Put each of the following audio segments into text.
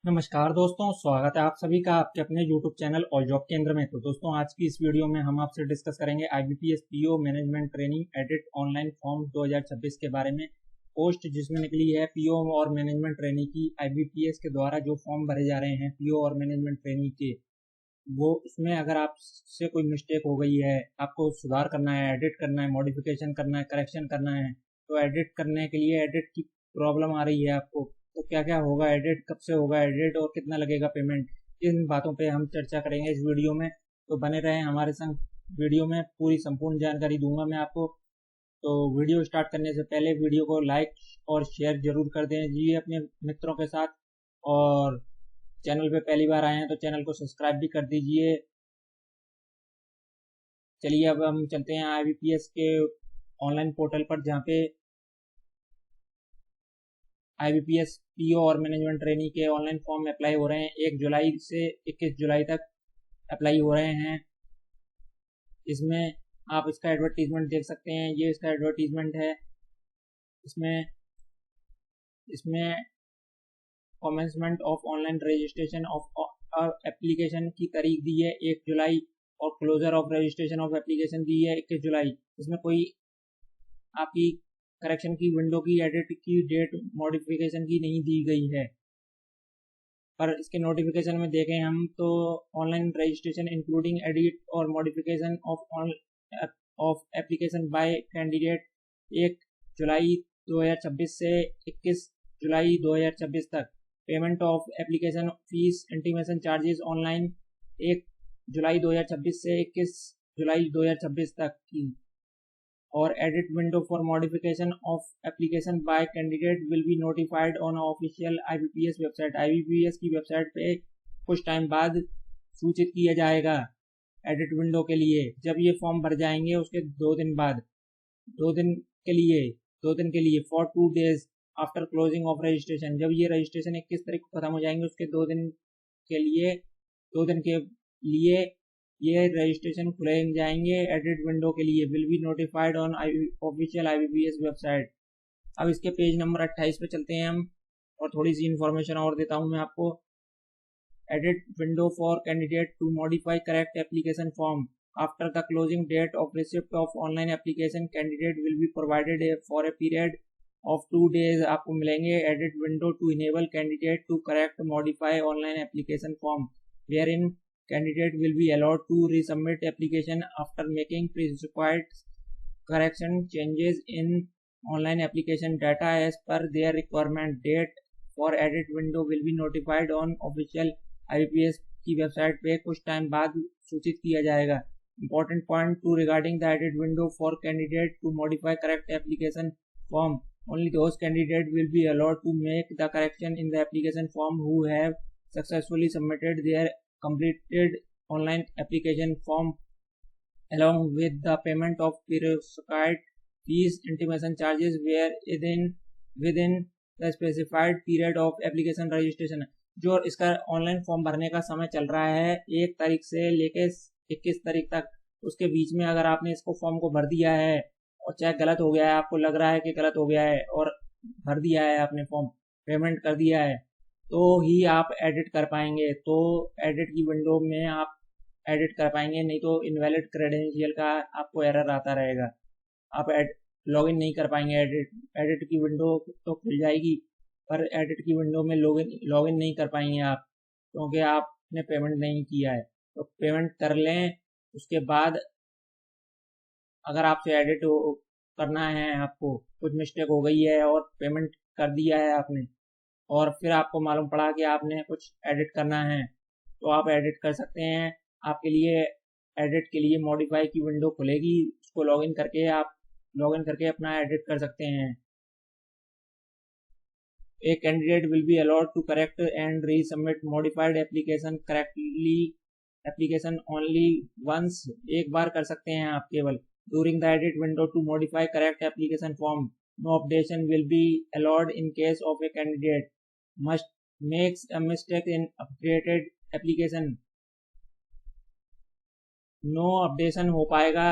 नमस्कार दोस्तों, स्वागत है आप सभी का आपके अपने YouTube चैनल और जॉब केंद्र में। तो दोस्तों, आज की इस वीडियो में हम आपसे डिस्कस करेंगे IBPS PO management training edit online form 2026 के बारे में। पोस्ट जिसमें निकली है PO और मैनेजमेंट ट्रेनिंग की, IBPS के द्वारा जो फॉर्म भरे जा रहे हैं PO और मैनेजमेंट ट्रेनिंग के, वो इसमें अगर आपसे कोई मिस्टेक हो गई है, आपको सुधार करना है, एडिट करना है, मॉडिफिकेशन करना है, करेक्शन करना है, तो एडिट करने के लिए एडिट की प्रॉब्लम आ रही है आपको, तो क्या क्या होगा, एडिट कब से होगा एडिट और कितना लगेगा पेमेंट, इन बातों पे हम चर्चा करेंगे इस वीडियो में। तो बने रहें हमारे संग, वीडियो में पूरी संपूर्ण जानकारी दूंगा मैं आपको। तो वीडियो स्टार्ट करने से पहले वीडियो को लाइक और शेयर जरूर कर दीजिए अपने मित्रों के साथ, और चैनल पे पहली बार आए हैं तो चैनल को सब्सक्राइब भी कर दीजिए। चलिए अब हम चलते हैं IBPS के ऑनलाइन पोर्टल पर, जहाँ पे IBPS PO और मैनेजमेंट ट्रेनी के ऑनलाइन फॉर्म अप्लाई हो रहे हैं। 1 जुलाई से 21 जुलाई तक अप्लाई हो रहे हैं। इसमें आप इसका एडवर्टीजमेंट देख सकते हैं, ये इसका एडवर्टीजमेंट है। इसमें इसमें commencement of online registration of application की तारीख दी है 1 जुलाई, और closure of registration of application दी है 21 जुलाई। इसमें कोई आपकी करेक्शन की, विंडो की, एडिट की डेट, मॉडिफिकेशन की नहीं दी गई है। पर इसके नोटिफिकेशन में देखें हम तो ऑनलाइन रजिस्ट्रेशन इंक्लूडिंग एडिट और modification of application by candidate 1 जुलाई 2026 से 21 जुलाई 2026 तक। Payment of application fees intimation charges online 1 जुलाई 2026 से 21 जुलाई 2026 तक की। और edit window for modification of application by candidate will be notified on official IBPS website. IBPS की website पे कुछ टाइम बाद सूचित किया जाएगा एडिट विंडो के लिए। जब ये फॉर्म भर जाएंगे उसके 2 दिन बाद, 2 दिन के लिए 2 दिन के लिए for 2 days after closing of registration. जब ये रजिस्ट्रेशन 21 तारीख को खत्म हो जाएंगे, उसके 2 दिन के लिए 2 दिन के लिए ये रजिस्ट्रेशन खुले जाएंगे एडिट विंडो के लिए। Will be notified on official IBPS website. अब इसके पेज नंबर 28 पे चलते हैं हम, और थोड़ी सी इंफॉर्मेशन और देता हूं मैं आपको। Edit window for candidate to modify correct application form after the closing date of receipt of online application, candidate will be provided for a period of 2 days. आपको मिलेंगे edit window to enable candidate to correct modify online application form, wherein candidate will be allowed to resubmit application after making prescribed correction changes in online application data as per their requirement. Date for edit window will be notified on official IBPS की website पे कुछ time बाद सूचित किया जाएगा। Important point to regarding the edit window for candidate to modify correct application form. Only those candidates will be allowed to make the correction in the application form who have successfully submitted their completed online application form along with the payment of prescribed fees intimation charges were within the specified period of application registration। जो इसका online form भरने का समय चल रहा है 1 तारीख से लेके 21 तारीख तक, उसके बीच में अगर आपने इसको फॉर्म को भर दिया है और चाहे गलत हो गया है, आपको लग रहा है कि गलत हो गया है और भर दिया है आपने फॉर्म, पेमेंट कर दिया है, तो ही आप एडिट कर पाएंगे। तो एडिट की विंडो में आप एडिट कर पाएंगे, नहीं तो इनवैलिड क्रेडेंशियल का आपको एरर आता रहेगा, आप लॉगिन नहीं कर पाएंगे। एडिट की विंडो तो खुल जाएगी, पर एडिट की विंडो में लॉगिन नहीं कर पाएंगे आप, क्योंकि आपने पेमेंट नहीं किया है। तो पेमेंट कर लें, उसके बाद अगर आपसे एडिट करना है, आपको कुछ मिस्टेक हो गई है और पेमेंट कर दिया है आपने, और फिर आपको मालूम पड़ा कि आपने कुछ एडिट करना है, तो आप एडिट कर सकते हैं। आपके लिए एडिट के लिए मॉडिफाई की विंडो खुलेगी, उसको लॉगिन करके अपना एडिट कर सकते हैं। A candidate will be allowed to correct and resubmit modified application only once. एक बार कर सकते हैं आप केवल। During the edit window to modify correct application form, no updation will be allowed in case of a candidate must makes a mistake in updated application। नो updation हो पाएगा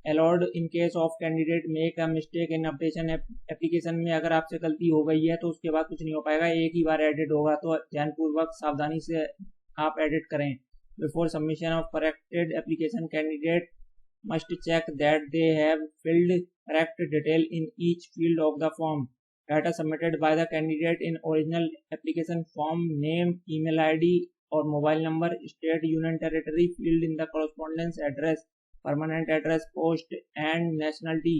allowed in case of candidate make a mistake in updation application में अगर आपसे गलती हो गई है तो उसके बाद कुछ नहीं हो पाएगा, एक ही बार एडिट होगा, तो ध्यानपूर्वक सावधानी से आप एडिट करें। Before submission of corrected application, candidate must check that they have filled correct detail in each field of the form. Data submitted by the candidate in original application form, name, email ID or mobile number, state, union, territory field in the correspondence address, permanent address, post and nationality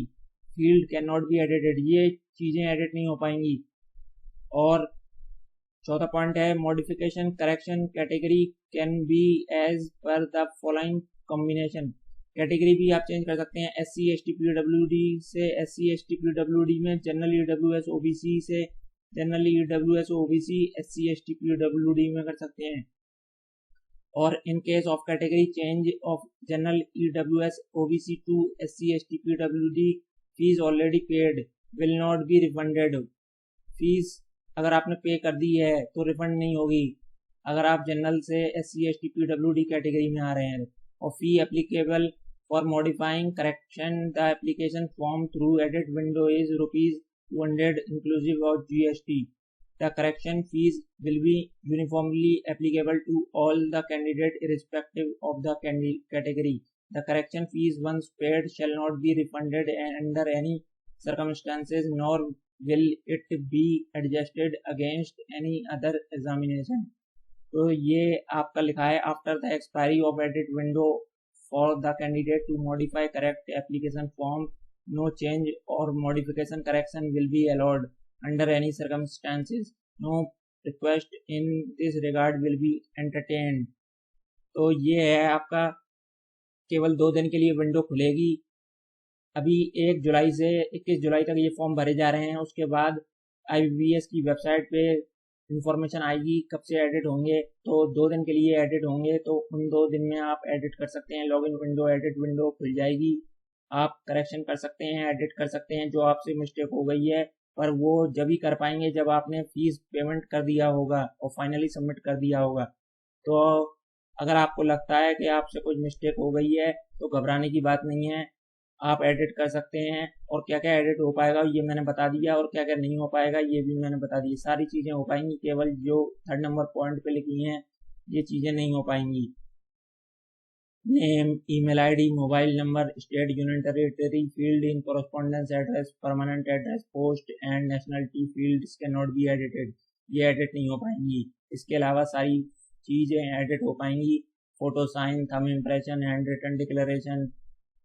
field cannot be edited. ये चीज़ें edit नहीं हो पाएंगी। और चौथा point है modification correction category can be as per the following combination. Category भी आप चेंज कर सकते हैं, SC ST PWD से SC ST PWD में, जनरल EWS OBC से general EWS OBC SC ST PWD में कर सकते हैं। और in case of category change of general EWS OBC to SC ST PWD fees already paid will not be refunded. Fees अगर आपने पे कर दी है तो रिफंड नहीं होगी अगर आप जनरल से SC ST PWD कैटेगरी में आ रहे हैं। और fee applicable for modifying correction the application form through edit window is ₹200 inclusive of GST। The correction fees will be uniformly applicable to all the candidate irrespective of the category. The correction fees once paid shall not be refunded under any circumstances, nor will it be adjusted against any other examination. तो ये आपका लिखा है after the expiry of edit window for the candidate to modify correct application form, no change और modification correction will be allowed under any circumstances. No request in this regard will be entertained. तो ये है आपका केवल 2 दिन के लिए window खुलेगी। अभी 1 जुलाई से 21 जुलाई तक ये फॉर्म भरे जा रहे हैं। उसके बाद IBPS की वेबसाइट पे इंफॉर्मेशन आएगी कब से एडिट होंगे। तो 2 दिन के लिए एडिट होंगे, तो उन 2 दिन में आप एडिट कर सकते हैं। लॉगिन विंडो, एडिट विंडो खुल जाएगी, आप करेक्शन कर सकते हैं, एडिट कर सकते हैं जो आपसे मिस्टेक हो गई है। पर वो जब ही कर पाएंगे जब आपने फीस पेमेंट कर दिया होगा और फाइनली सबमिट कर दिया होगा। तो अगर आपको लगता है कि आपसे कुछ मिस्टेक हो गई है तो घबराने की बात नहीं है, आप एडिट कर सकते हैं। और क्या क्या एडिट हो पाएगा ये मैंने बता दिया, और क्या क्या नहीं हो पाएगा ये भी मैंने बता दिया। सारी चीज़ें हो पाएंगी, केवल जो 3rd नंबर पॉइंट पे लिखी हैं ये चीज़ें नहीं हो पाएंगी। Name, email ID, mobile number, state, union, territory field in correspondence address, permanent address, post and nationality fields cannot be edited. ये एडिट नहीं हो पाएंगी। इसके अलावा सारी चीज़ें एडिट हो पाएंगी। Photo, sign, thumb impression, hand written declaration,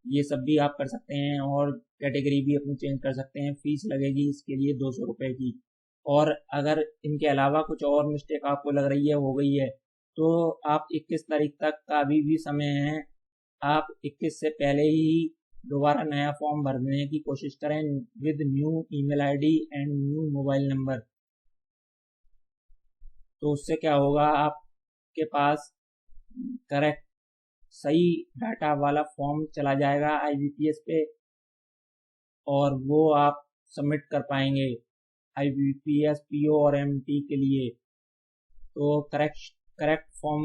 ये सब भी आप कर सकते हैं। और कैटेगरी भी अपनी चेंज कर सकते हैं। फीस लगेगी इसके लिए 200 रुपये की। और अगर इनके अलावा कुछ और मिस्टेक आपको लग रही है हो गई है तो आप 21 तारीख तक का अभी भी समय है, आप 21 से पहले ही दोबारा नया फॉर्म भरने की कोशिश करें with new email ID and new mobile number. तो उससे क्या होगा, आपके पास करेक्ट सही डाटा वाला फॉर्म चला जाएगा IBPS पे और वो आप सबमिट कर पाएंगे IBPS PO और MT के लिए। तो करेक्ट फॉर्म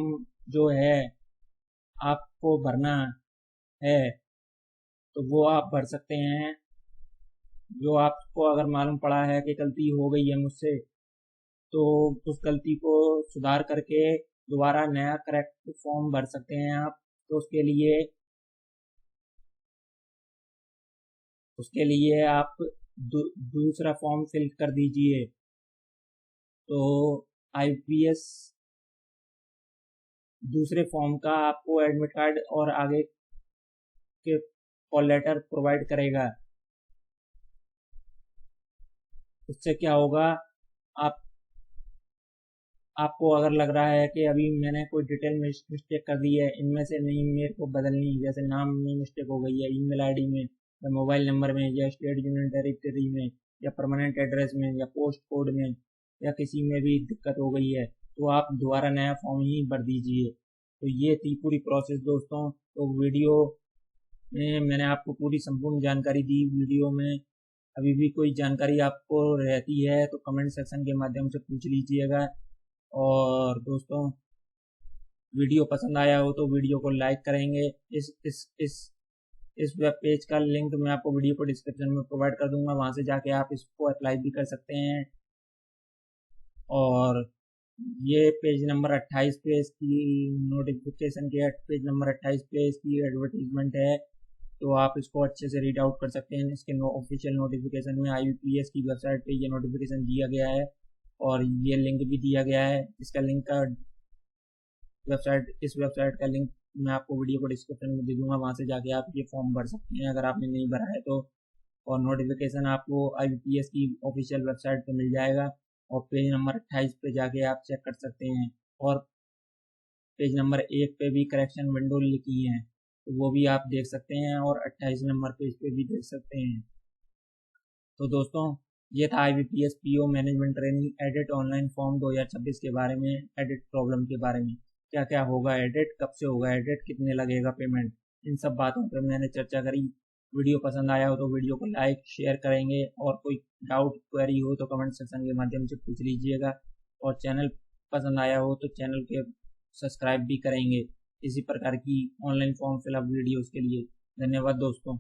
जो है आपको भरना है तो वो आप भर सकते हैं। जो आपको अगर मालूम पड़ा है कि गलती हो गई है मुझसे तो उस गलती को सुधार करके दोबारा नया करेक्ट फॉर्म भर सकते हैं आप। तो उसके लिए आप दूसरा फॉर्म फिल कर दीजिए। तो IBPS दूसरे फॉर्म का आपको एडमिट कार्ड और आगे के कॉल लेटर प्रोवाइड करेगा। उससे क्या होगा, आपको अगर लग रहा है कि अभी मैंने कोई डिटेल मिस्टेक कर दी है, इनमें से नहीं मेरे को बदलनी, जैसे नाम में मिस्टेक हो गई है, ईमेल आईडी में या मोबाइल नंबर में या स्टेट यूनियन टेरिटरी में या परमानेंट एड्रेस में या पोस्ट कोड में या किसी में भी दिक्कत हो गई है तो आप दोबारा नया फॉर्म ही भर दीजिए। तो ये थी पूरी प्रोसेस दोस्तों। तो वीडियो में मैंने आपको पूरी संपूर्ण जानकारी दी। वीडियो में अभी भी कोई जानकारी आपको रहती है तो कमेंट सेक्शन के माध्यम से पूछ लीजिएगा। और दोस्तों वीडियो पसंद आया हो तो वीडियो को लाइक करेंगे। इस इस वेब पेज का लिंक मैं आपको वीडियो को डिस्क्रिप्शन में प्रोवाइड कर दूंगा, वहां से जाके आप इसको अप्लाई भी कर सकते हैं। और ये पेज नंबर 28 पे इसकी नोटिफिकेशन के पेज नंबर 28 पे इसकी एडवर्टीजमेंट है, तो आप इसको अच्छे से रीड आउट कर सकते हैं। इसके ऑफिशियल नोटिफिकेशन में IBPS की वेबसाइट पे ये नोटिफिकेशन दिया गया है और ये लिंक भी दिया गया है। इसका लिंक का इस वेबसाइट का लिंक मैं आपको वीडियो को डिस्क्रिप्शन में दे दूंगा, वहां से जाके आप ये फॉर्म भर सकते हैं अगर आपने नहीं भरा है तो। और नोटिफिकेशन आपको IBPS की ऑफिशियल वेबसाइट पे मिल जाएगा और पेज नंबर 28 पे जाके आप चेक कर सकते हैं। और पेज नंबर 1 पे भी करेक्शन विंडो लिखी है, तो वो भी आप देख सकते हैं और 28 नंबर पेज पे भी देख सकते हैं। तो दोस्तों, ये था IBPS PO management training edit online form 2026 के बारे में, एडिट प्रॉब्लम के बारे में। क्या क्या होगा एडिट, कब से होगा एडिट, कितने लगेगा पेमेंट, इन सब बातों पर मैंने चर्चा करी। वीडियो पसंद आया हो तो वीडियो को लाइक शेयर करेंगे, और कोई डाउट क्वेरी हो तो कमेंट सेक्शन के माध्यम से पूछ लीजिएगा। और चैनल पसंद आया हो तो चैनल के सब्सक्राइब भी करेंगे इसी प्रकार की ऑनलाइन फॉर्म फिलअप वीडियोज़ के लिए। धन्यवाद दोस्तों।